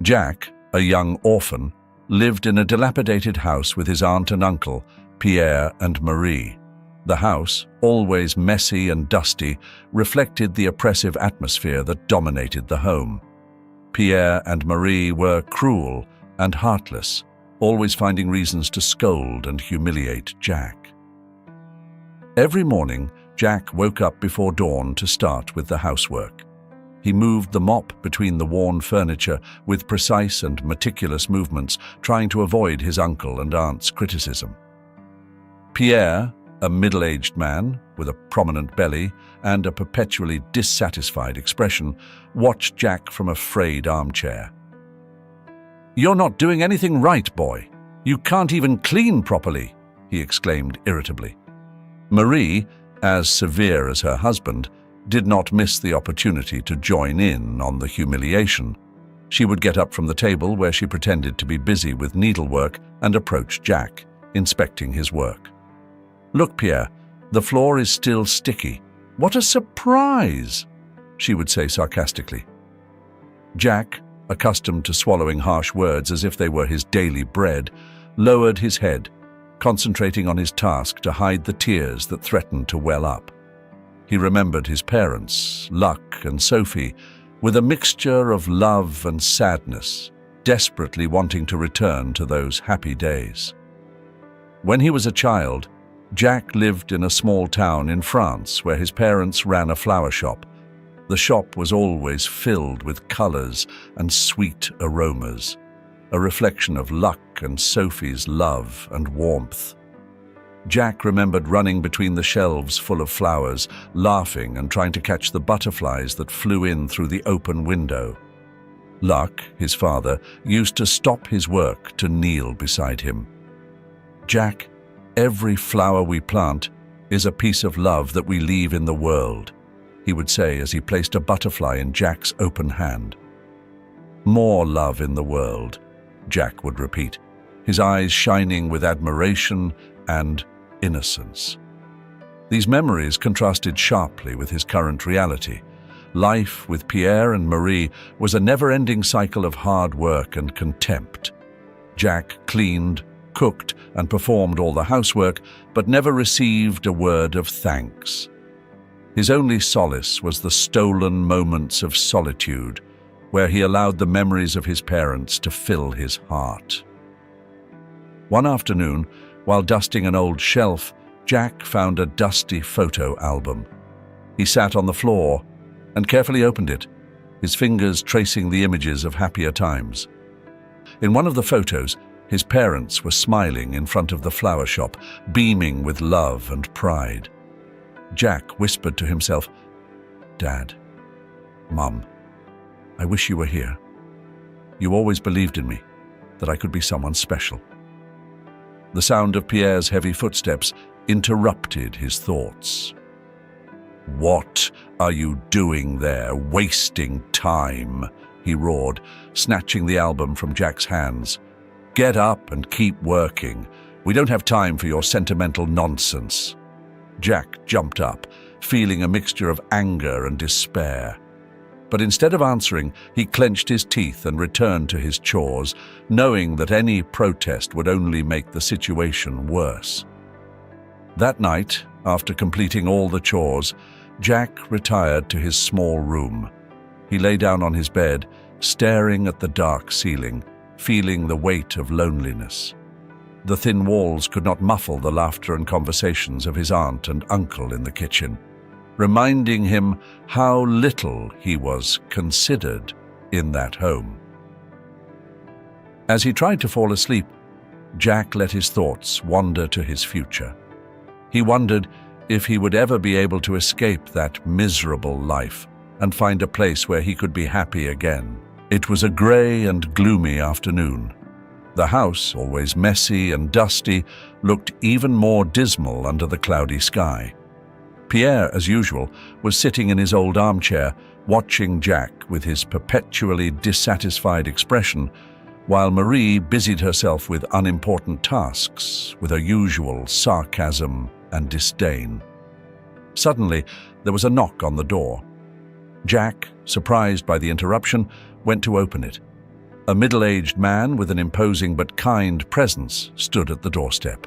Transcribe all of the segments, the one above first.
Jack, a young orphan, lived in a dilapidated house with his aunt and uncle, Pierre and Marie. The house, always messy and dusty, reflected the oppressive atmosphere that dominated the home. Pierre and Marie were cruel and heartless, always finding reasons to scold and humiliate Jack. Every morning, Jack woke up before dawn to start with the housework. He moved the mop between the worn furniture with precise and meticulous movements, trying to avoid his uncle and aunt's criticism. Pierre, a middle-aged man with a prominent belly and a perpetually dissatisfied expression, watched Jack from a frayed armchair. "You're not doing anything right, boy. You can't even clean properly," he exclaimed irritably. Marie, as severe as her husband, did not miss the opportunity to join in on the humiliation. She would get up from the table where she pretended to be busy with needlework and approach Jack, inspecting his work. "Look, Pierre, the floor is still sticky. What a surprise!" she would say sarcastically. Jack, accustomed to swallowing harsh words as if they were his daily bread, lowered his head, concentrating on his task to hide the tears that threatened to well up. He remembered his parents, Luck and Sophie, with a mixture of love and sadness, desperately wanting to return to those happy days. When he was a child, Jack lived in a small town in France where his parents ran a flower shop. The shop was always filled with colors and sweet aromas, a reflection of Luck and Sophie's love and warmth. Jack remembered running between the shelves full of flowers, laughing and trying to catch the butterflies that flew in through the open window. Luck, his father, used to stop his work to kneel beside him. "Jack, every flower we plant is a piece of love that we leave in the world," he would say as he placed a butterfly in Jack's open hand. "More love in the world," Jack would repeat, his eyes shining with admiration and innocence. These memories contrasted sharply with his current reality. Life with Pierre and Marie was a never-ending cycle of hard work and contempt. Jack cleaned, cooked, and performed all the housework, but never received a word of thanks. His only solace was the stolen moments of solitude, where he allowed the memories of his parents to fill his heart. One afternoon, while dusting an old shelf, Jack found a dusty photo album. He sat on the floor and carefully opened it, his fingers tracing the images of happier times. In one of the photos, his parents were smiling in front of the flower shop, beaming with love and pride. Jack whispered to himself, "Dad, Mum, I wish you were here. You always believed in me, that I could be someone special." The sound of Pierre's heavy footsteps interrupted his thoughts. "What are you doing there, wasting time?" he roared, snatching the album from Jack's hands. "Get up and keep working. We don't have time for your sentimental nonsense." Jack jumped up, feeling a mixture of anger and despair. But instead of answering, he clenched his teeth and returned to his chores, knowing that any protest would only make the situation worse. That night, after completing all the chores, Jack retired to his small room. He lay down on his bed, staring at the dark ceiling, feeling the weight of loneliness. The thin walls could not muffle the laughter and conversations of his aunt and uncle in the kitchen, reminding him how little he was considered in that home. As he tried to fall asleep, Jack let his thoughts wander to his future. He wondered if he would ever be able to escape that miserable life and find a place where he could be happy again. It was a grey and gloomy afternoon. The house, always messy and dusty, looked even more dismal under the cloudy sky. Pierre, as usual, was sitting in his old armchair, watching Jack with his perpetually dissatisfied expression, while Marie busied herself with unimportant tasks, with her usual sarcasm and disdain. Suddenly, there was a knock on the door. Jack, surprised by the interruption, went to open it. A middle-aged man with an imposing but kind presence stood at the doorstep.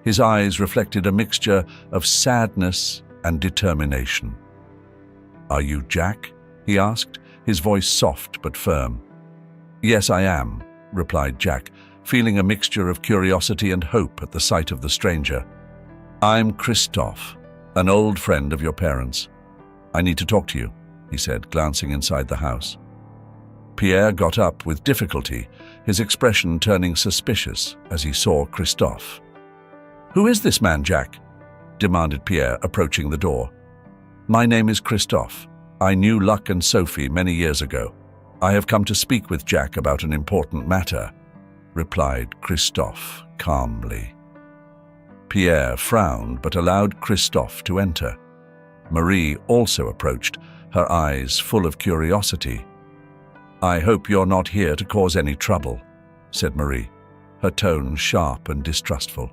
His eyes reflected a mixture of sadness and determination. "Are you Jack?" he asked, his voice soft but firm. "Yes, I am," replied Jack, feeling a mixture of curiosity and hope at the sight of the stranger. "I'm Christophe, an old friend of your parents. I need to talk to you," he said, glancing inside the house. Pierre got up with difficulty, his expression turning suspicious as he saw Christophe. "Who is this man, Jack?" demanded Pierre, approaching the door. "My name is Christophe. I knew Luc and Sophie many years ago. I have come to speak with Jack about an important matter," replied Christophe calmly. Pierre frowned but allowed Christophe to enter. Marie also approached, her eyes full of curiosity. "I hope you're not here to cause any trouble," said Marie, her tone sharp and distrustful.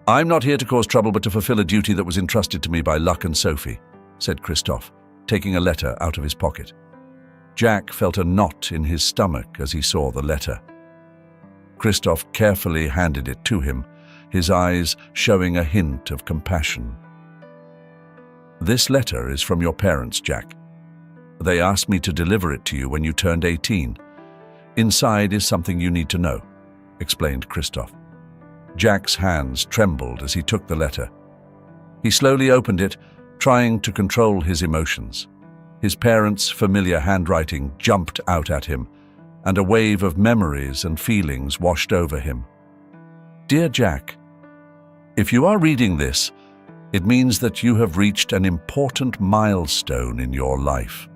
"I'm not here to cause trouble but to fulfill a duty that was entrusted to me by Luc and Sophie," said Christophe, taking a letter out of his pocket. Jack felt a knot in his stomach as he saw the letter. Christophe carefully handed it to him, his eyes showing a hint of compassion. "This letter is from your parents, Jack. They asked me to deliver it to you when you turned 18. Inside is something you need to know," explained Christophe. Jack's hands trembled as he took the letter. He slowly opened it, trying to control his emotions. His parents' familiar handwriting jumped out at him, and a wave of memories and feelings washed over him. "Dear Jack, if you are reading this, it means that you have reached an important milestone in your life.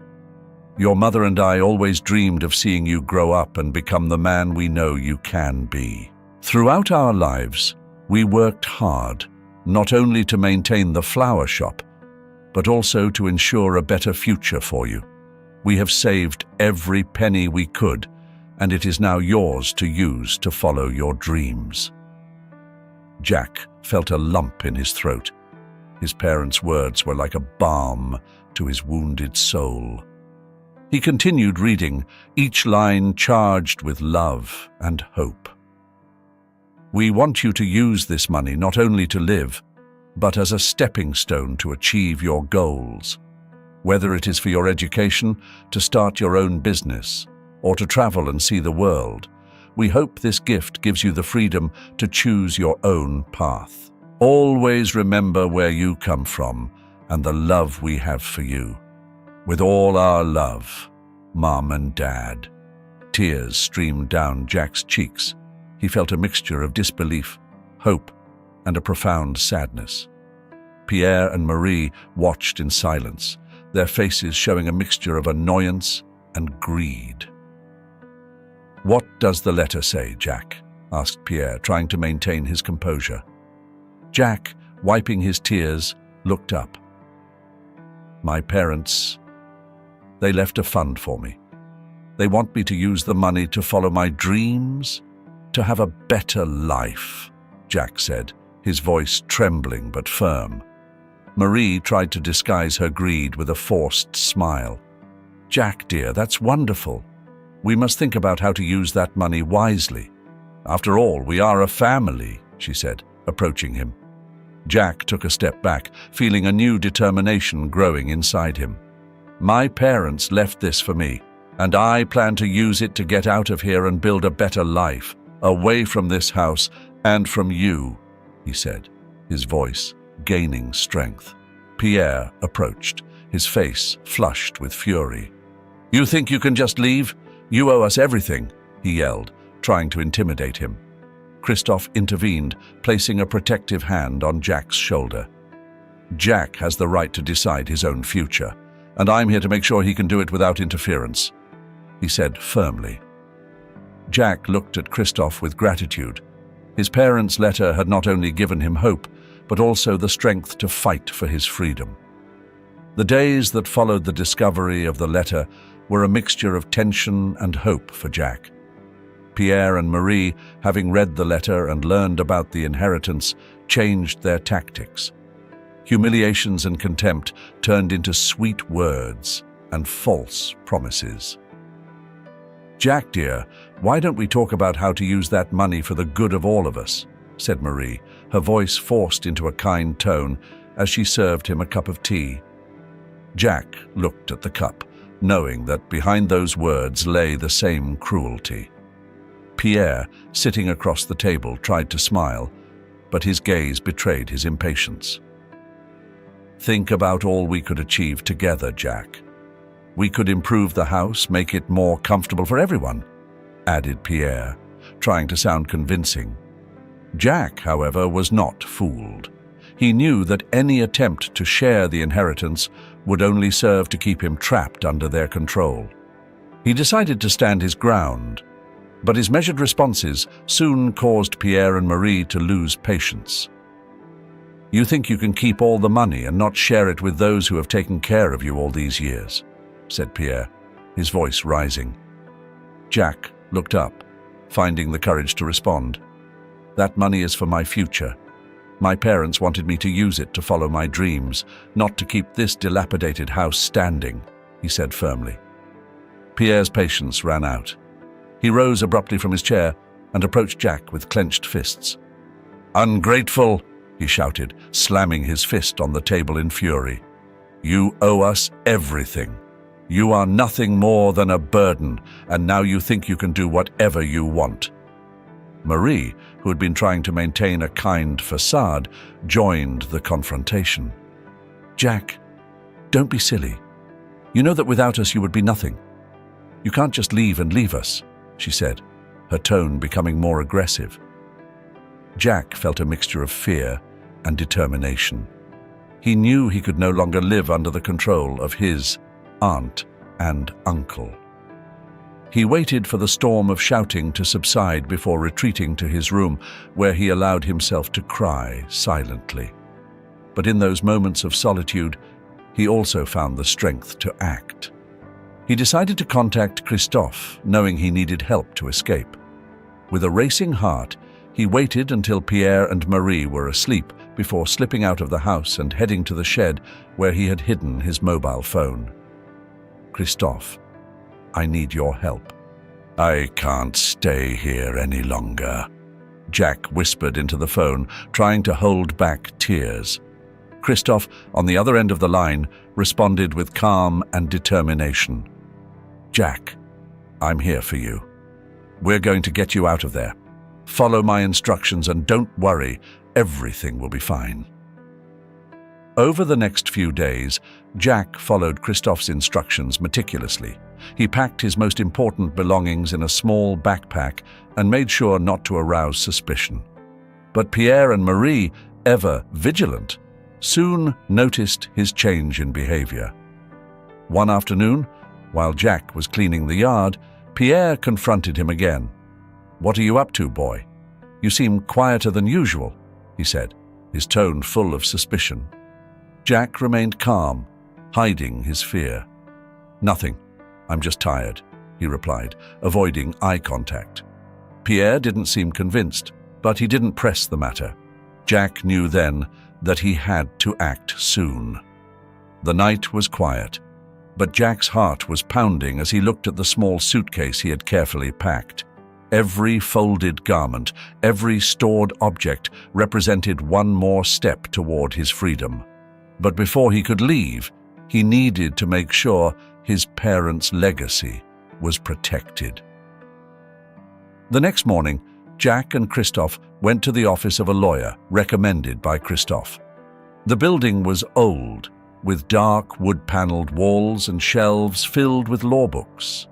Your mother and I always dreamed of seeing you grow up and become the man we know you can be. Throughout our lives, we worked hard, not only to maintain the flower shop, but also to ensure a better future for you. We have saved every penny we could, and it is now yours to use to follow your dreams." Jack felt a lump in his throat. His parents' words were like a balm to his wounded soul. He continued reading, each line charged with love and hope. "We want you to use this money not only to live, but as a stepping stone to achieve your goals. Whether it is for your education, to start your own business, or to travel and see the world, we hope this gift gives you the freedom to choose your own path. Always remember where you come from and the love we have for you. With all our love, Mom and Dad." Tears streamed down Jack's cheeks. He felt a mixture of disbelief, hope, and a profound sadness. Pierre and Marie watched in silence, their faces showing a mixture of annoyance and greed. "What does the letter say, Jack?" asked Pierre, trying to maintain his composure. Jack, wiping his tears, looked up. "My parents, they left a fund for me. They want me to use the money to follow my dreams, to have a better life," Jack said, his voice trembling but firm. Marie tried to disguise her greed with a forced smile. "Jack, dear, that's wonderful. We must think about how to use that money wisely. After all, we are a family," she said, approaching him. Jack took a step back, feeling a new determination growing inside him. "My parents left this for me, and I plan to use it to get out of here and build a better life, away from this house and from you," he said, his voice gaining strength. Pierre approached, his face flushed with fury. "You think you can just leave? You owe us everything," he yelled, trying to intimidate him. Christophe intervened, placing a protective hand on Jack's shoulder. "Jack has the right to decide his own future, and I'm here to make sure he can do it without interference," he said firmly. Jack looked at Christophe with gratitude. His parents' letter had not only given him hope, but also the strength to fight for his freedom. The days that followed the discovery of the letter were a mixture of tension and hope for Jack. Pierre and Marie, having read the letter and learned about the inheritance, changed their tactics. Humiliations and contempt turned into sweet words and false promises. "Jack, dear, why don't we talk about how to use that money for the good of all of us?" said Marie, her voice forced into a kind tone as she served him a cup of tea. Jack looked at the cup, knowing that behind those words lay the same cruelty. Pierre, sitting across the table, tried to smile, but his gaze betrayed his impatience. "Think about all we could achieve together, Jack. We could improve the house, make it more comfortable for everyone," added Pierre, trying to sound convincing. Jack, however, was not fooled. He knew that any attempt to share the inheritance would only serve to keep him trapped under their control. He decided to stand his ground, but his measured responses soon caused Pierre and Marie to lose patience. "You think you can keep all the money and not share it with those who have taken care of you all these years?" said Pierre, his voice rising. Jack looked up, finding the courage to respond. "That money is for my future. My parents wanted me to use it to follow my dreams, not to keep this dilapidated house standing," he said firmly. Pierre's patience ran out. He rose abruptly from his chair and approached Jack with clenched fists. "Ungrateful!" he shouted, slamming his fist on the table in fury. "You owe us everything. You are nothing more than a burden, and now you think you can do whatever you want." Marie, who had been trying to maintain a kind facade, joined the confrontation. "Jack, don't be silly. You know that without us you would be nothing. You can't just leave and leave us," she said, her tone becoming more aggressive. Jack felt a mixture of fear and determination. He knew he could no longer live under the control of his aunt and uncle. He waited for the storm of shouting to subside before retreating to his room, where he allowed himself to cry silently. But in those moments of solitude, he also found the strength to act. He decided to contact Christophe, knowing he needed help to escape. With a racing heart, he waited until Pierre and Marie were asleep before slipping out of the house and heading to the shed where he had hidden his mobile phone. "Christophe, I need your help." "I can't stay here any longer," Jack whispered into the phone, trying to hold back tears. Christophe, on the other end of the line, responded with calm and determination. "Jack, I'm here for you. We're going to get you out of there. Follow my instructions and don't worry, everything will be fine." Over the next few days, Jack followed Christophe's instructions meticulously. He packed his most important belongings in a small backpack and made sure not to arouse suspicion. But Pierre and Marie, ever vigilant, soon noticed his change in behavior. One afternoon, while Jack was cleaning the yard, Pierre confronted him again. "What are you up to, boy? You seem quieter than usual," he said, his tone full of suspicion. Jack remained calm, hiding his fear. "Nothing. I'm just tired," he replied, avoiding eye contact. Pierre didn't seem convinced, but he didn't press the matter. Jack knew then that he had to act soon. The night was quiet, but Jack's heart was pounding as he looked at the small suitcase he had carefully packed. Every folded garment, every stored object represented one more step toward his freedom. But before he could leave, he needed to make sure his parents' legacy was protected. The next morning, Jack and Christophe went to the office of a lawyer recommended by Christophe. The building was old, with dark wood-paneled walls and shelves filled with law books.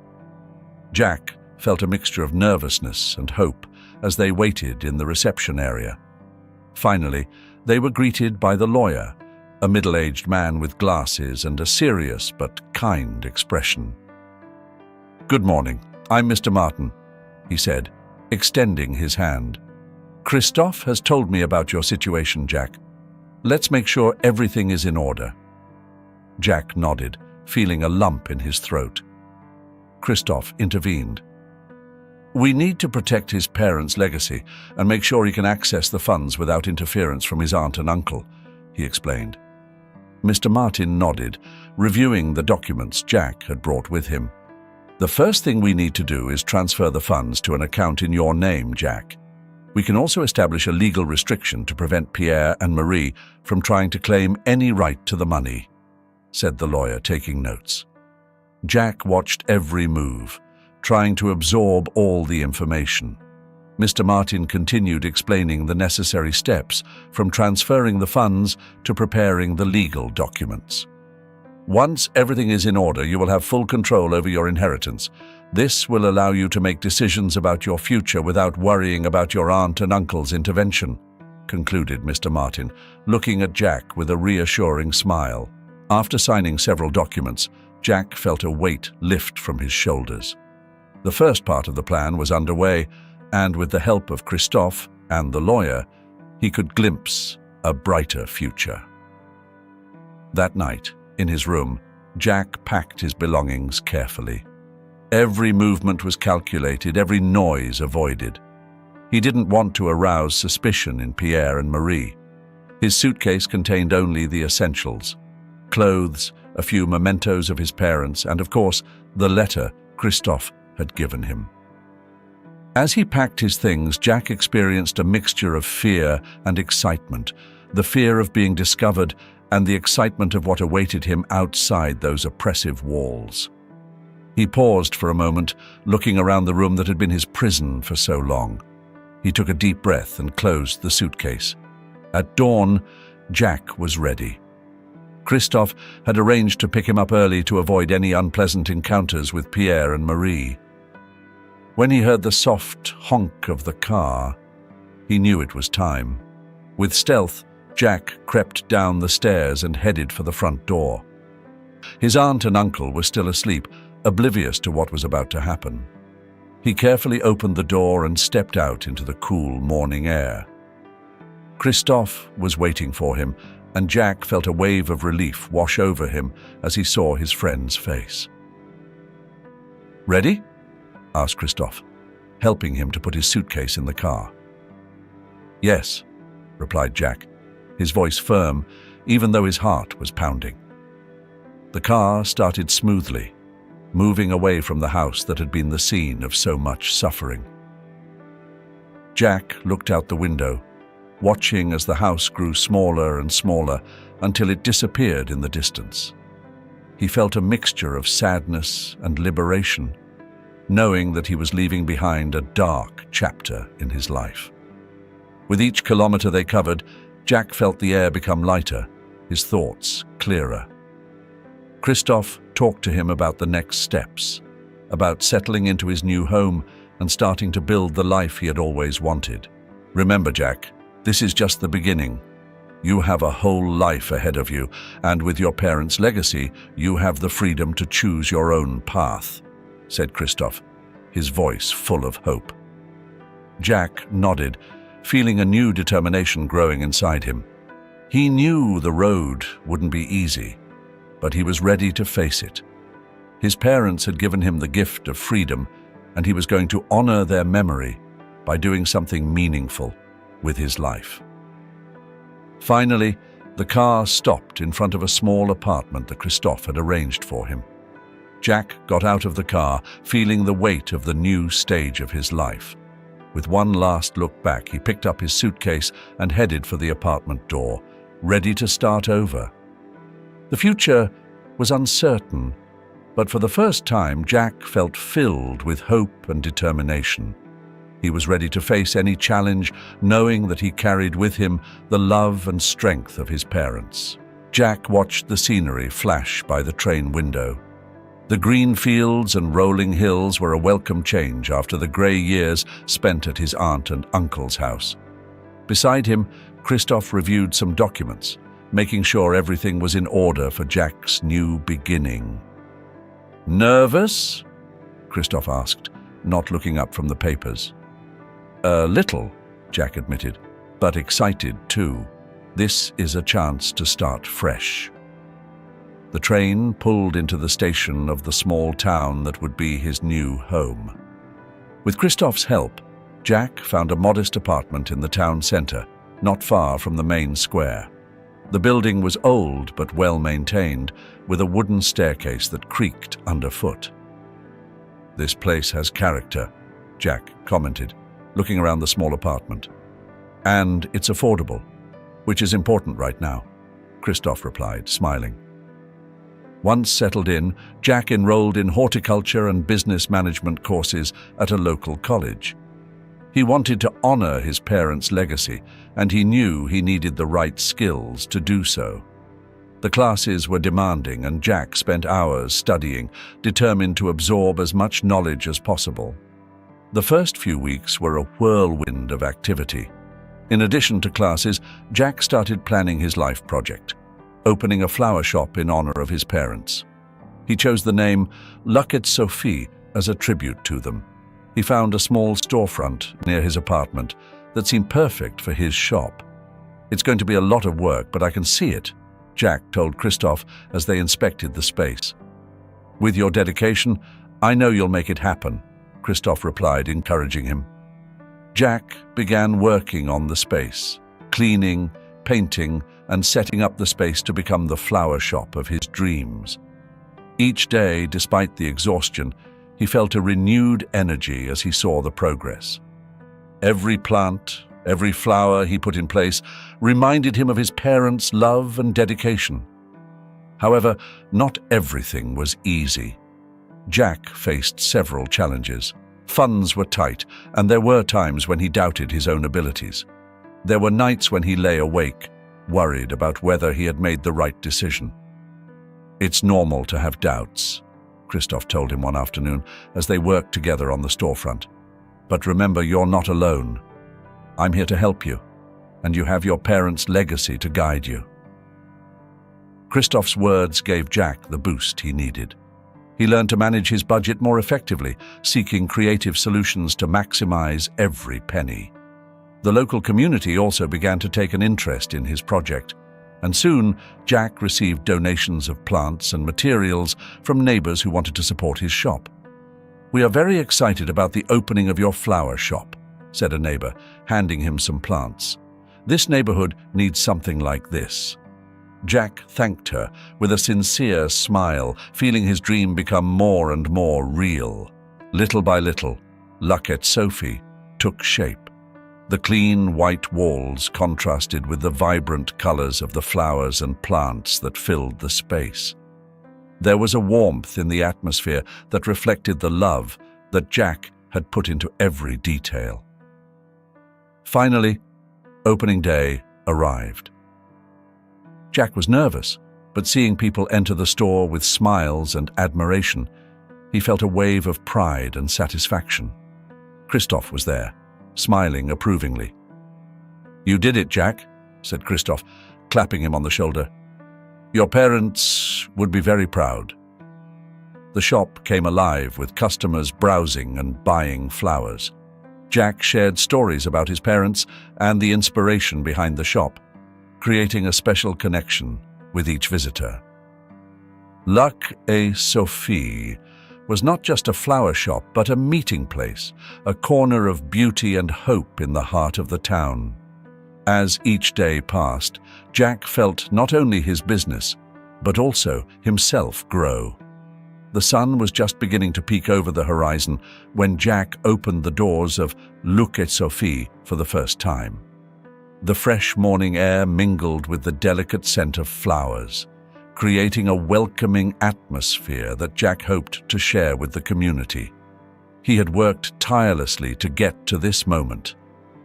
Jack felt a mixture of nervousness and hope as they waited in the reception area. Finally, they were greeted by the lawyer, a middle-aged man with glasses and a serious but kind expression. "Good morning. I'm Mr. Martin," he said, extending his hand. "Christophe has told me about your situation, Jack. Let's make sure everything is in order." Jack nodded, feeling a lump in his throat. Christophe intervened. "We need to protect his parents' legacy and make sure he can access the funds without interference from his aunt and uncle," he explained. Mr. Martin nodded, reviewing the documents Jack had brought with him. The first thing we need to do is transfer the funds to an account in your name, Jack. We can also establish a legal restriction to prevent Pierre and Marie from trying to claim any right to the money," said the lawyer, taking notes. Jack watched every move, trying to absorb all the information. Mr. Martin continued explaining the necessary steps, from transferring the funds to preparing the legal documents. "Once everything is in order, you will have full control over your inheritance. This will allow you to make decisions about your future without worrying about your aunt and uncle's intervention," concluded Mr. Martin, looking at Jack with a reassuring smile. After signing several documents, Jack felt a weight lift from his shoulders. The first part of the plan was underway, and with the help of Christophe and the lawyer, he could glimpse a brighter future. That night, in his room, Jack packed his belongings carefully. Every movement was calculated, every noise avoided. He didn't want to arouse suspicion in Pierre and Marie. His suitcase contained only the essentials: clothes, a few mementos of his parents, and of course, the letter Christophe had given him. As he packed his things, Jack experienced a mixture of fear and excitement, the fear of being discovered and the excitement of what awaited him outside those oppressive walls. He paused for a moment, looking around the room that had been his prison for so long. He took a deep breath and closed the suitcase. At dawn, Jack was ready. Christophe had arranged to pick him up early to avoid any unpleasant encounters with Pierre and Marie. When he heard the soft honk of the car, he knew it was time. With stealth, Jack crept down the stairs and headed for the front door. His aunt and uncle were still asleep, oblivious to what was about to happen. He carefully opened the door and stepped out into the cool morning air. Christophe was waiting for him, and Jack felt a wave of relief wash over him as he saw his friend's face. "Ready?" asked Christophe, helping him to put his suitcase in the car. "Yes," replied Jack, his voice firm, even though his heart was pounding. The car started smoothly, moving away from the house that had been the scene of so much suffering. Jack looked out the window, watching as the house grew smaller and smaller until it disappeared in the distance. He felt a mixture of sadness and liberation, knowing that he was leaving behind a dark chapter in his life. With each kilometer they covered, Jack felt the air become lighter, his thoughts clearer. Christophe talked to him about the next steps, about settling into his new home and starting to build the life he had always wanted. "Remember, Jack, this is just the beginning. You have a whole life ahead of you, and with your parents' legacy, you have the freedom to choose your own path," said Christophe, his voice full of hope. Jack nodded, feeling a new determination growing inside him. He knew the road wouldn't be easy, but he was ready to face it. His parents had given him the gift of freedom, and he was going to honor their memory by doing something meaningful with his life. Finally, the car stopped in front of a small apartment that Christophe had arranged for him. Jack got out of the car, feeling the weight of the new stage of his life. With one last look back, he picked up his suitcase and headed for the apartment door, ready to start over. The future was uncertain, but for the first time, Jack felt filled with hope and determination. He was ready to face any challenge, knowing that he carried with him the love and strength of his parents. Jack watched the scenery flash by the train window. The green fields and rolling hills were a welcome change after the grey years spent at his aunt and uncle's house. Beside him, Christophe reviewed some documents, making sure everything was in order for Jack's new beginning. "Nervous?" Christophe asked, not looking up from the papers. "A little," Jack admitted, "but excited too. This is a chance to start fresh." The train pulled into the station of the small town that would be his new home. With Christophe's help, Jack found a modest apartment in the town centre, not far from the main square. The building was old but well maintained, with a wooden staircase that creaked underfoot. "This place has character," Jack commented, looking around the small apartment. "And it's affordable, which is important right now," Christoph replied, smiling. Once settled in, Jack enrolled in horticulture and business management courses at a local college. He wanted to honor his parents' legacy, and he knew he needed the right skills to do so. The classes were demanding, and Jack spent hours studying, determined to absorb as much knowledge as possible. The first few weeks were a whirlwind of activity. In addition to classes, Jack started planning his life project, opening a flower shop in honor of his parents. He chose the name Lucket Sophie as a tribute to them. He found a small storefront near his apartment that seemed perfect for his shop. "It's going to be a lot of work, but I can see it," Jack told Christoph as they inspected the space. "With your dedication, I know you'll make it happen," Christoph replied, encouraging him. Jack began working on the space, cleaning, painting, and setting up the space to become the flower shop of his dreams. Each day, despite the exhaustion, he felt a renewed energy as he saw the progress. Every plant, every flower he put in place reminded him of his parents' love and dedication. However, not everything was easy. Jack faced several challenges. Funds were tight, and there were times when he doubted his own abilities. There were nights when he lay awake, worried about whether he had made the right decision. "It's normal to have doubts," Christoph told him one afternoon as they worked together on the storefront. "But remember, you're not alone. I'm here to help you, and you have your parents' legacy to guide you." Christoph's words gave Jack the boost he needed. He learned to manage his budget more effectively, seeking creative solutions to maximize every penny. The local community also began to take an interest in his project, and soon Jack received donations of plants and materials from neighbors who wanted to support his shop. "We are very excited about the opening of your flower shop," said a neighbor, handing him some plants. "This neighborhood needs something like this." Jack thanked her with a sincere smile, feeling his dream become more and more real. Little by little, Lucket Sophie took shape. The clean white walls contrasted with the vibrant colors of the flowers and plants that filled the space. There was a warmth in the atmosphere that reflected the love that Jack had put into every detail. Finally, opening day arrived. Jack was nervous, but seeing people enter the store with smiles and admiration, he felt a wave of pride and satisfaction. Christoph was there, smiling approvingly. "You did it, Jack," said Christoph, clapping him on the shoulder. "Your parents would be very proud." The shop came alive with customers browsing and buying flowers. Jack shared stories about his parents and the inspiration behind the shop, creating a special connection with each visitor. Lucket Sophie was not just a flower shop, but a meeting place, a corner of beauty and hope in the heart of the town. As each day passed, Jack felt not only his business, but also himself grow. The sun was just beginning to peek over the horizon when Jack opened the doors of Lucket Sophie for the first time. The fresh morning air mingled with the delicate scent of flowers, creating a welcoming atmosphere that Jack hoped to share with the community. He had worked tirelessly to get to this moment,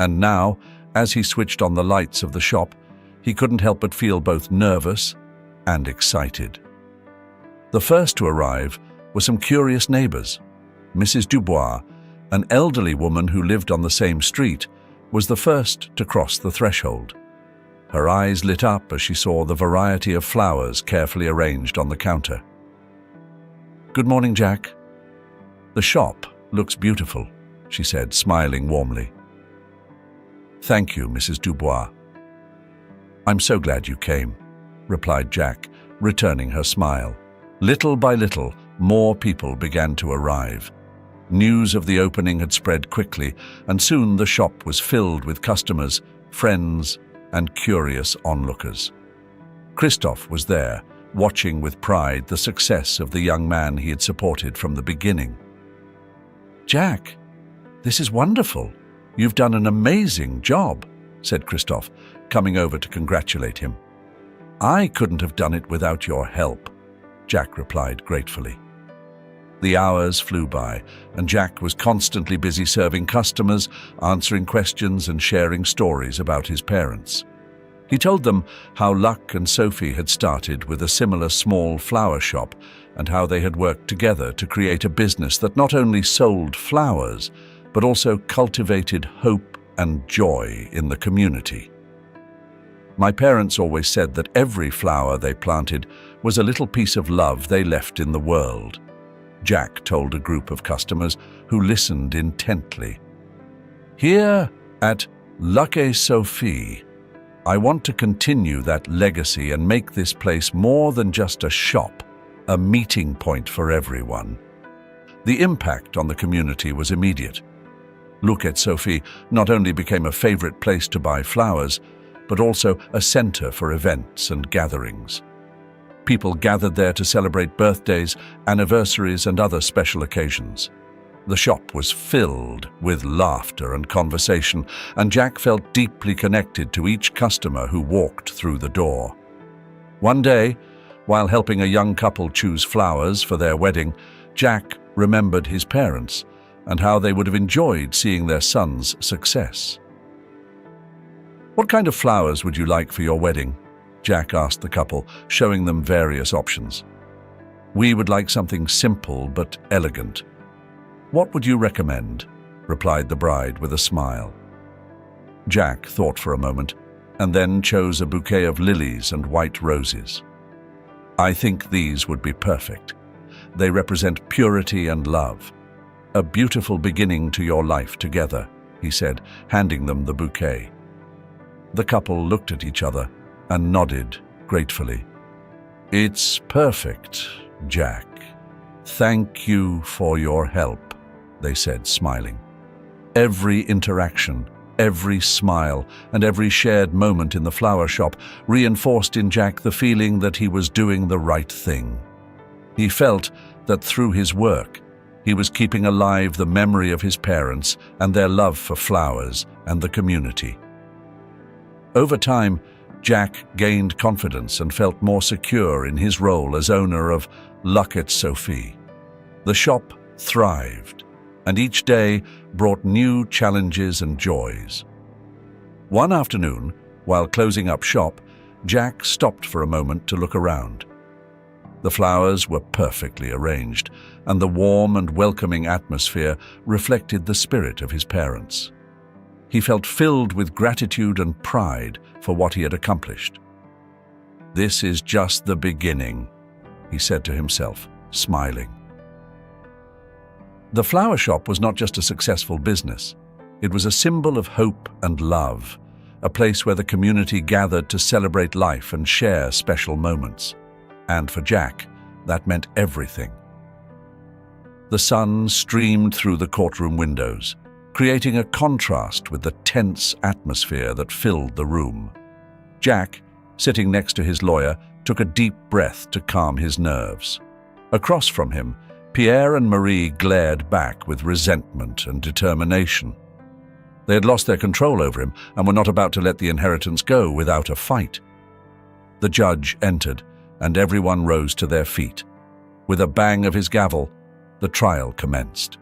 and now, as he switched on the lights of the shop, he couldn't help but feel both nervous and excited. The first to arrive were some curious neighbors. Mrs. Dubois, an elderly woman who lived on the same street, was the first to cross the threshold. Her eyes lit up as she saw the variety of flowers carefully arranged on the counter. "Good morning, Jack." "The shop looks beautiful," she said, smiling warmly. "Thank you, Mrs. Dubois." "I'm so glad you came," replied Jack, returning her smile. Little by little, more people began to arrive. News of the opening had spread quickly, and soon the shop was filled with customers, friends, and curious onlookers. Christoph was there, watching with pride the success of the young man he had supported from the beginning. "Jack, this is wonderful. You've done an amazing job," said Christophe, coming over to congratulate him. "I couldn't have done it without your help," Jack replied gratefully. The hours flew by, and Jack was constantly busy serving customers, answering questions and sharing stories about his parents. He told them how Luck and Sophie had started with a similar small flower shop and how they had worked together to create a business that not only sold flowers, but also cultivated hope and joy in the community. "My parents always said that every flower they planted was a little piece of love they left in the world," Jack told a group of customers who listened intently. "Here at Luck et Sophie, I want to continue that legacy and make this place more than just a shop, a meeting point for everyone." The impact on the community was immediate. Luck et Sophie not only became a favorite place to buy flowers, but also a center for events and gatherings. People gathered there to celebrate birthdays, anniversaries, and other special occasions. The shop was filled with laughter and conversation, and Jack felt deeply connected to each customer who walked through the door. One day, while helping a young couple choose flowers for their wedding, Jack remembered his parents and how they would have enjoyed seeing their son's success. "What kind of flowers would you like for your wedding?" Jack asked the couple, showing them various options. "We would like something simple but elegant." "What would you recommend?" replied the bride with a smile. Jack thought for a moment and then chose a bouquet of lilies and white roses. "I think these would be perfect. They represent purity and love. A beautiful beginning to your life together," he said, handing them the bouquet. The couple looked at each other and nodded gratefully. "It's perfect, Jack. Thank you for your help," they said, smiling. Every interaction, every smile, and every shared moment in the flower shop reinforced in Jack the feeling that he was doing the right thing. He felt that through his work, he was keeping alive the memory of his parents and their love for flowers and the community. Over time, Jack gained confidence and felt more secure in his role as owner of Luck et Sophie. The shop thrived, and each day brought new challenges and joys. One afternoon, while closing up shop, Jack stopped for a moment to look around. The flowers were perfectly arranged, and the warm and welcoming atmosphere reflected the spirit of his parents. He felt filled with gratitude and pride for what he had accomplished. "This is just the beginning," he said to himself, smiling. The flower shop was not just a successful business. It was a symbol of hope and love, a place where the community gathered to celebrate life and share special moments. And for Jack, that meant everything. The sun streamed through the courtroom windows, creating a contrast with the tense atmosphere that filled the room. Jack, sitting next to his lawyer, took a deep breath to calm his nerves. Across from him, Pierre and Marie glared back with resentment and determination. They had lost their control over him and were not about to let the inheritance go without a fight. The judge entered, and everyone rose to their feet. With a bang of his gavel, the trial commenced.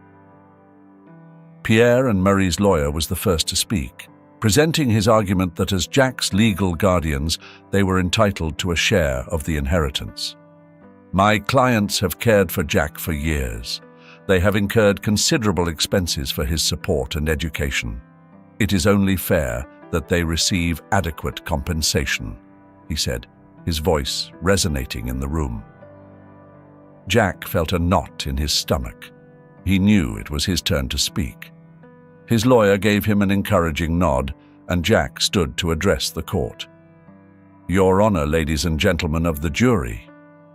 Pierre and Marie's lawyer was the first to speak, presenting his argument that as Jack's legal guardians, they were entitled to a share of the inheritance. "My clients have cared for Jack for years. They have incurred considerable expenses for his support and education. It is only fair that they receive adequate compensation," he said, his voice resonating in the room. Jack felt a knot in his stomach. He knew it was his turn to speak. His lawyer gave him an encouraging nod, and Jack stood to address the court. "Your Honor, ladies and gentlemen of the jury,"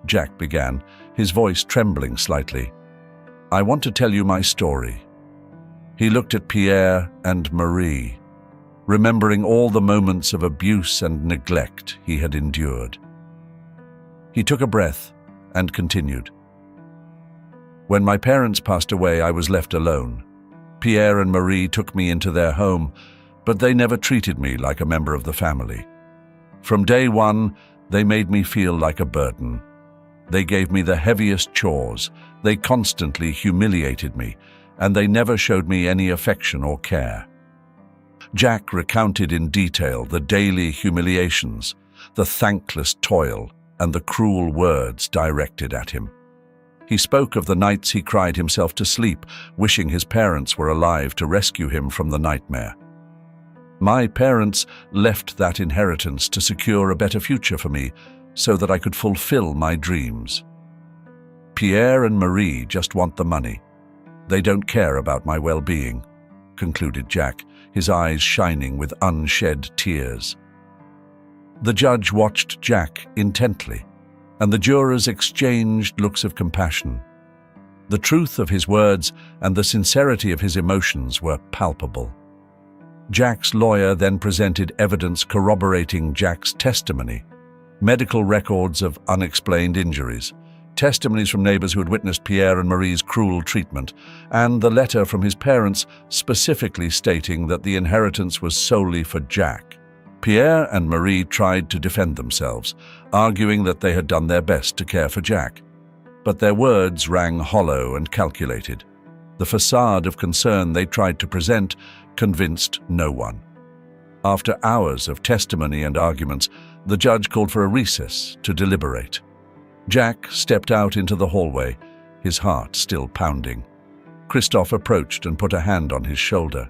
Jack began, his voice trembling slightly, "I want to tell you my story." He looked at Pierre and Marie, remembering all the moments of abuse and neglect he had endured. He took a breath and continued. When my parents passed away, I was left alone. Pierre and Marie took me into their home, but they never treated me like a member of the family. From day one, they made me feel like a burden. They gave me the heaviest chores, they constantly humiliated me, and they never showed me any affection or care. Jack recounted in detail the daily humiliations, the thankless toil, and the cruel words directed at him. He spoke of the nights he cried himself to sleep, wishing his parents were alive to rescue him from the nightmare. My parents left that inheritance to secure a better future for me, so that I could fulfill my dreams. Pierre and Marie just want the money. They don't care about my well-being, concluded Jack, his eyes shining with unshed tears. The judge watched Jack intently, and the jurors exchanged looks of compassion. The truth of his words and the sincerity of his emotions were palpable. Jack's lawyer then presented evidence corroborating Jack's testimony: medical records of unexplained injuries, testimonies from neighbors who had witnessed Pierre and Marie's cruel treatment, and the letter from his parents specifically stating that the inheritance was solely for Jack. Pierre and Marie tried to defend themselves, arguing that they had done their best to care for Jack. But their words rang hollow and calculated. The facade of concern they tried to present convinced no one. After hours of testimony and arguments, the judge called for a recess to deliberate. Jack stepped out into the hallway, his heart still pounding. Christophe approached and put a hand on his shoulder.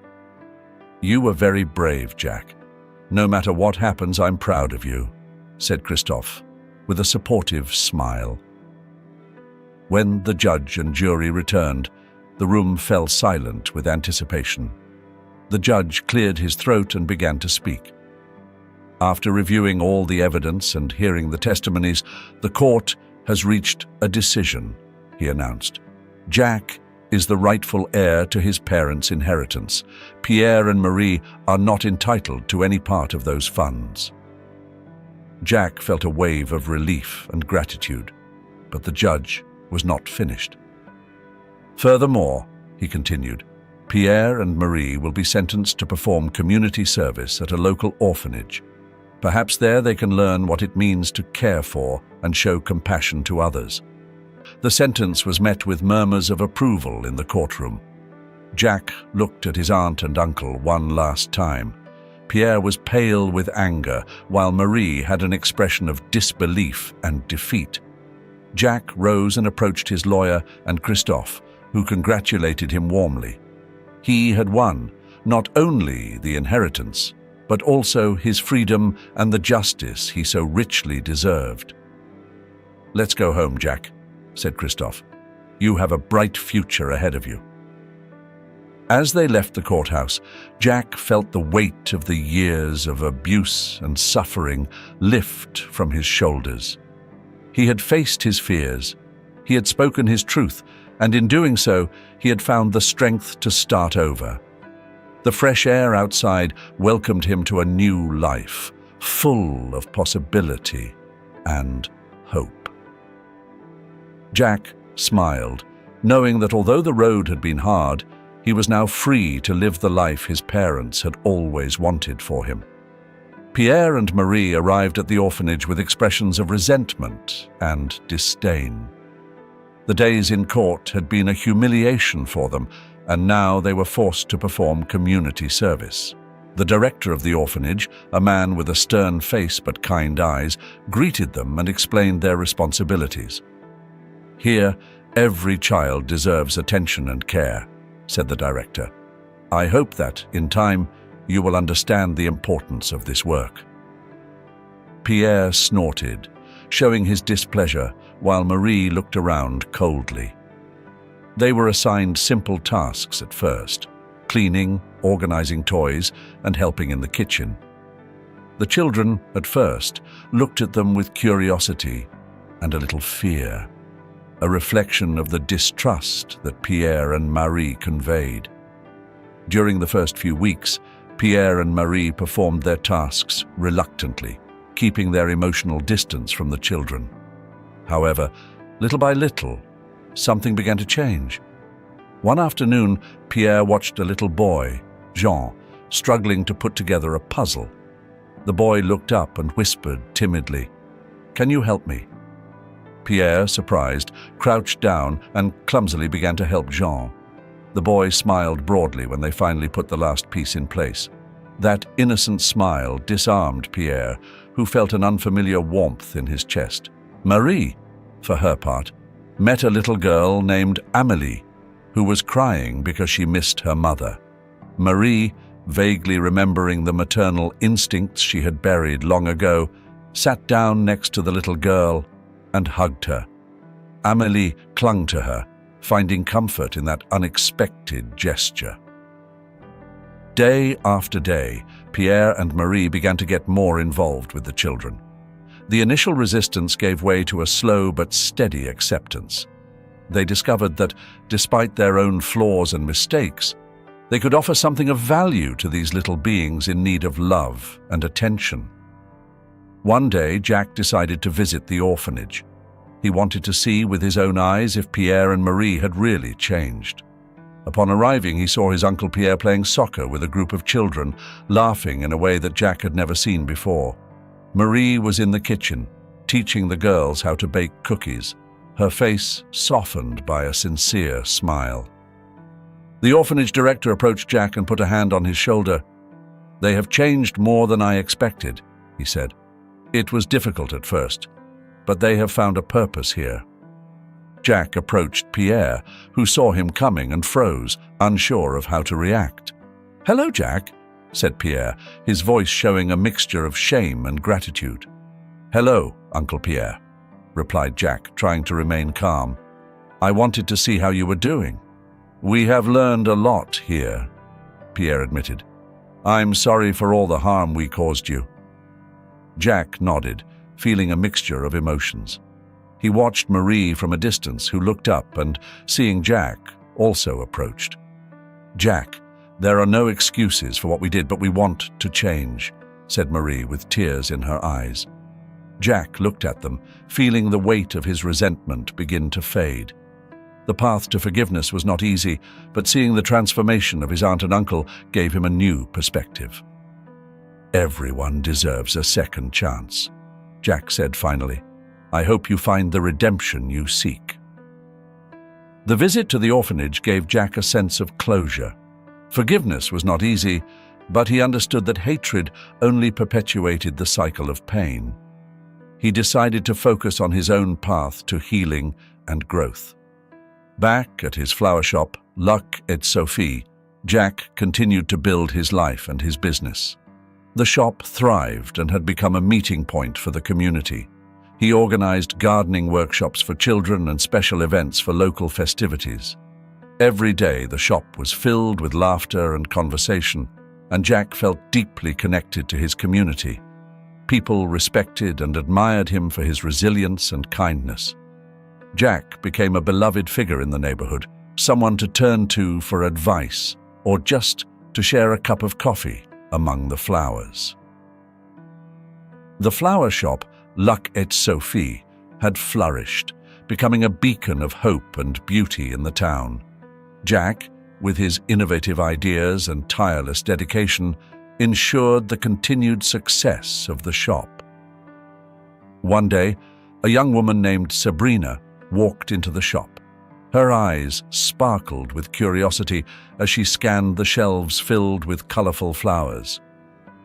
"You were very brave, Jack. No matter what happens, I'm proud of you," said Christophe, with a supportive smile. When the judge and jury returned, the room fell silent with anticipation. The judge cleared his throat and began to speak. After reviewing all the evidence and hearing the testimonies, the court has reached a decision, he announced. Jack is the rightful heir to his parents' inheritance. Pierre and Marie are not entitled to any part of those funds. Jack felt a wave of relief and gratitude, but the judge was not finished. Furthermore, he continued, Pierre and Marie will be sentenced to perform community service at a local orphanage. Perhaps there they can learn what it means to care for and show compassion to others. The sentence was met with murmurs of approval in the courtroom. Jack looked at his aunt and uncle one last time. Pierre was pale with anger, while Marie had an expression of disbelief and defeat. Jack rose and approached his lawyer and Christophe, who congratulated him warmly. He had won not only the inheritance, but also his freedom and the justice he so richly deserved. "Let's go home, Jack," said Christophe. "You have a bright future ahead of you." As they left the courthouse, Jack felt the weight of the years of abuse and suffering lift from his shoulders. He had faced his fears, he had spoken his truth, and in doing so, he had found the strength to start over. The fresh air outside welcomed him to a new life, full of possibility and hope. Jack smiled, knowing that although the road had been hard, he was now free to live the life his parents had always wanted for him. Pierre and Marie arrived at the orphanage with expressions of resentment and disdain. The days in court had been a humiliation for them, and now they were forced to perform community service. The director of the orphanage, a man with a stern face but kind eyes, greeted them and explained their responsibilities. "Here, every child deserves attention and care," said the director. "I hope that, in time, you will understand the importance of this work." Pierre snorted, showing his displeasure, while Marie looked around coldly. They were assigned simple tasks at first: cleaning, organizing toys, and helping in the kitchen. The children, at first, looked at them with curiosity and a little fear, a reflection of the distrust that Pierre and Marie conveyed. During the first few weeks, Pierre and Marie performed their tasks reluctantly, keeping their emotional distance from the children. However, little by little, something began to change. One afternoon, Pierre watched a little boy, Jean, struggling to put together a puzzle. The boy looked up and whispered timidly, "Can you help me?" Pierre, surprised, crouched down and clumsily began to help Jean. The boy smiled broadly when they finally put the last piece in place. That innocent smile disarmed Pierre, who felt an unfamiliar warmth in his chest. Marie, for her part, met a little girl named Amélie, who was crying because she missed her mother. Marie, vaguely remembering the maternal instincts she had buried long ago, sat down next to the little girl and hugged her. Amélie clung to her, finding comfort in that unexpected gesture. Day after day, Pierre and Marie began to get more involved with the children. The initial resistance gave way to a slow but steady acceptance. They discovered that, despite their own flaws and mistakes, they could offer something of value to these little beings in need of love and attention. One day, Jack decided to visit the orphanage. He wanted to see with his own eyes if Pierre and Marie had really changed. Upon arriving, he saw his Uncle Pierre playing soccer with a group of children, laughing in a way that Jack had never seen before. Marie was in the kitchen, teaching the girls how to bake cookies, her face softened by a sincere smile. The orphanage director approached Jack and put a hand on his shoulder. "They have changed more than I expected," he said. "It was difficult at first, but they have found a purpose here." Jack approached Pierre, who saw him coming and froze, unsure of how to react. "Hello, Jack," said Pierre, his voice showing a mixture of shame and gratitude. "Hello, Uncle Pierre," replied Jack, trying to remain calm. "I wanted to see how you were doing." "We have learned a lot here," Pierre admitted. "I'm sorry for all the harm we caused you." Jack nodded, feeling a mixture of emotions. He watched Marie from a distance, who looked up and, seeing Jack, also approached. "Jack, there are no excuses for what we did, but we want to change," said Marie with tears in her eyes. Jack looked at them, feeling the weight of his resentment begin to fade. The path to forgiveness was not easy, but seeing the transformation of his aunt and uncle gave him a new perspective. "Everyone deserves a second chance," Jack said finally. "I hope you find the redemption you seek." The visit to the orphanage gave Jack a sense of closure. Forgiveness was not easy, but he understood that hatred only perpetuated the cycle of pain. He decided to focus on his own path to healing and growth. Back at his flower shop, Luck et Sophie, Jack continued to build his life and his business. The shop thrived and had become a meeting point for the community. He organized gardening workshops for children and special events for local festivities. Every day the shop was filled with laughter and conversation, and Jack felt deeply connected to his community. People respected and admired him for his resilience and kindness. Jack became a beloved figure in the neighborhood, someone to turn to for advice or just to share a cup of coffee among the flowers. The flower shop, Luck et Sophie, had flourished, becoming a beacon of hope and beauty in the town. Jack, with his innovative ideas and tireless dedication, ensured the continued success of the shop. One day, a young woman named Sabrina walked into the shop. Her eyes sparkled with curiosity as she scanned the shelves filled with colorful flowers.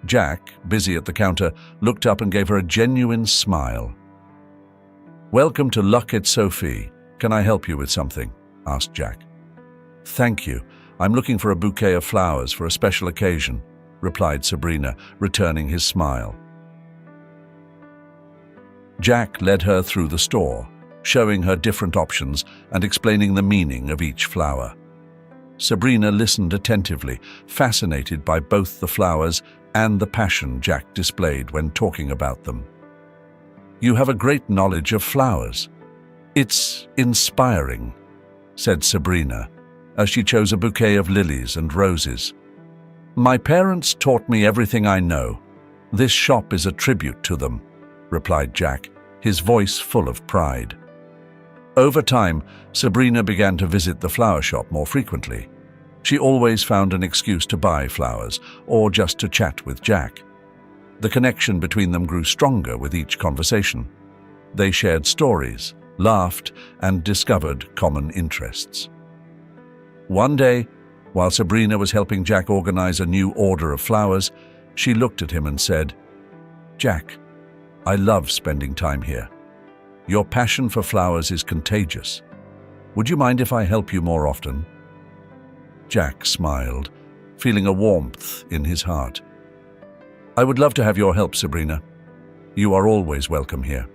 Jack, busy at the counter, looked up and gave her a genuine smile. "Welcome to Luck et Sophie. Can I help you with something?" asked Jack. "Thank you. I'm looking for a bouquet of flowers for a special occasion," replied Sabrina, returning his smile. Jack led her through the store, showing her different options and explaining the meaning of each flower. Sabrina listened attentively, fascinated by both the flowers and the passion Jack displayed when talking about them. "You have a great knowledge of flowers. It's inspiring," said Sabrina, as she chose a bouquet of lilies and roses. "My parents taught me everything I know. This shop is a tribute to them," replied Jack, his voice full of pride. Over time, Sabrina began to visit the flower shop more frequently. She always found an excuse to buy flowers or just to chat with Jack. The connection between them grew stronger with each conversation. They shared stories, laughed, and discovered common interests. One day, while Sabrina was helping Jack organize a new order of flowers, she looked at him and said, "Jack, I love spending time here. Your passion for flowers is contagious. Would you mind if I help you more often?" Jack smiled, feeling a warmth in his heart. "I would love to have your help, Sabrina. You are always welcome here."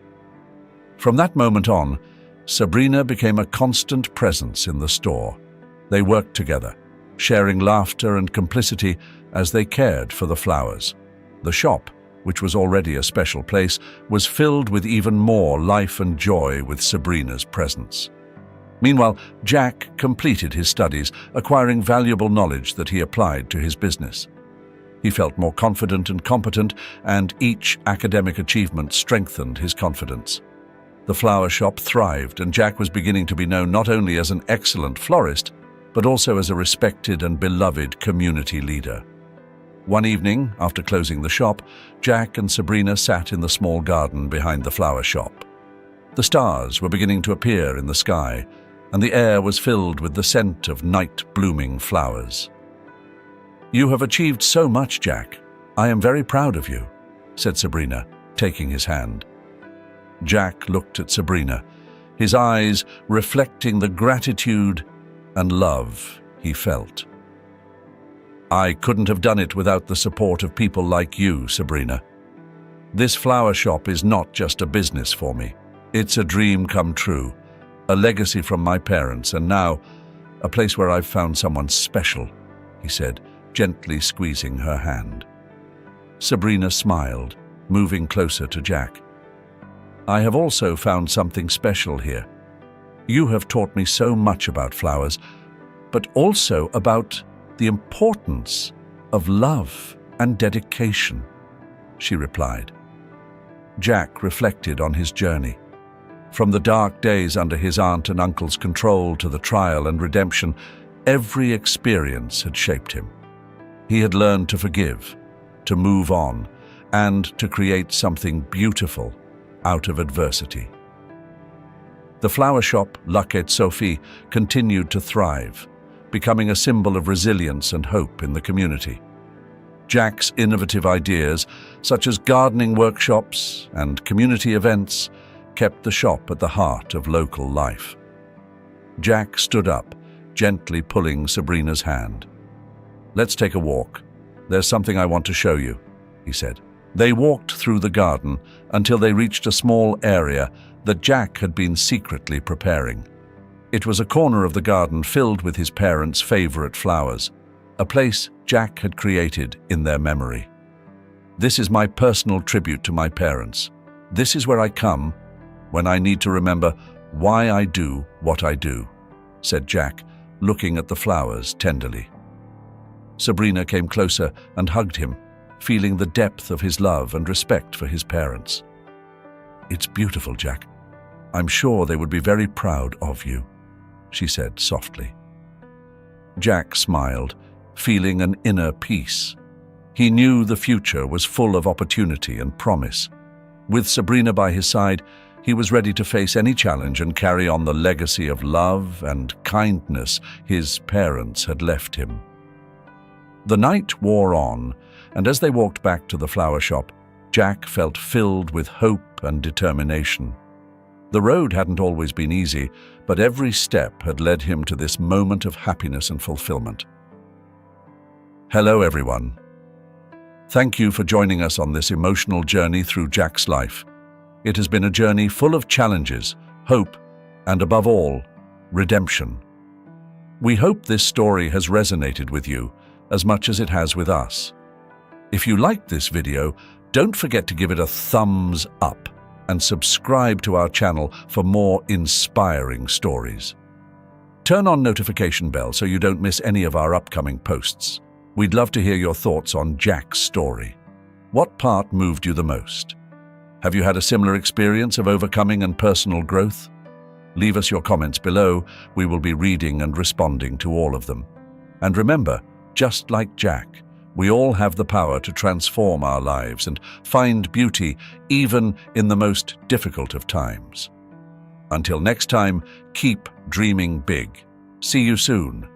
From that moment on, Sabrina became a constant presence in the store. They worked together, sharing laughter and complicity as they cared for the flowers. The shop, which was already a special place, was filled with even more life and joy with Sabrina's presence. Meanwhile, Jack completed his studies, acquiring valuable knowledge that he applied to his business. He felt more confident and competent, and each academic achievement strengthened his confidence. The flower shop thrived, and Jack was beginning to be known not only as an excellent florist, but also as a respected and beloved community leader. One evening, after closing the shop, Jack and Sabrina sat in the small garden behind the flower shop. The stars were beginning to appear in the sky, and the air was filled with the scent of night-blooming flowers. "You have achieved so much, Jack. I am very proud of you," said Sabrina, taking his hand. Jack looked at Sabrina, his eyes reflecting the gratitude and love he felt. "I couldn't have done it without the support of people like you, Sabrina. This flower shop is not just a business for me. It's a dream come true, a legacy from my parents, and now a place where I've found someone special," he said, gently squeezing her hand. Sabrina smiled, moving closer to Jack. "I have also found something special here. You have taught me so much about flowers, but also about the importance of love and dedication," she replied. Jack reflected on his journey. From the dark days under his aunt and uncle's control to the trial and redemption, every experience had shaped him. He had learned to forgive, to move on, and to create something beautiful out of adversity. The flower shop, Luck et Sophie, continued to thrive, becoming a symbol of resilience and hope in the community. Jack's innovative ideas, such as gardening workshops and community events, kept the shop at the heart of local life. Jack stood up, gently pulling Sabrina's hand. "Let's take a walk. There's something I want to show you," he said. They walked through the garden until they reached a small area that Jack had been secretly preparing. It was a corner of the garden filled with his parents' favorite flowers, a place Jack had created in their memory. "This is my personal tribute to my parents. This is where I come when I need to remember why I do what I do," said Jack, looking at the flowers tenderly. Sabrina came closer and hugged him, feeling the depth of his love and respect for his parents. "It's beautiful, Jack. I'm sure they would be very proud of you," she said softly. Jack smiled, feeling an inner peace. He knew the future was full of opportunity and promise. With Sabrina by his side, he was ready to face any challenge and carry on the legacy of love and kindness his parents had left him. The night wore on, and as they walked back to the flower shop, Jack felt filled with hope and determination. The road hadn't always been easy, but every step had led him to this moment of happiness and fulfillment. Hello, everyone. Thank you for joining us on this emotional journey through Jack's life. It has been a journey full of challenges, hope, and above all, redemption. We hope this story has resonated with you as much as it has with us. If you liked this video, don't forget to give it a thumbs up and subscribe to our channel for more inspiring stories. Turn on notification bell so you don't miss any of our upcoming posts. We'd love to hear your thoughts on Jack's story. What part moved you the most? Have you had a similar experience of overcoming and personal growth? Leave us your comments below. We will be reading and responding to all of them. And remember, just like Jack, we all have the power to transform our lives and find beauty even in the most difficult of times. Until next time, keep dreaming big. See you soon.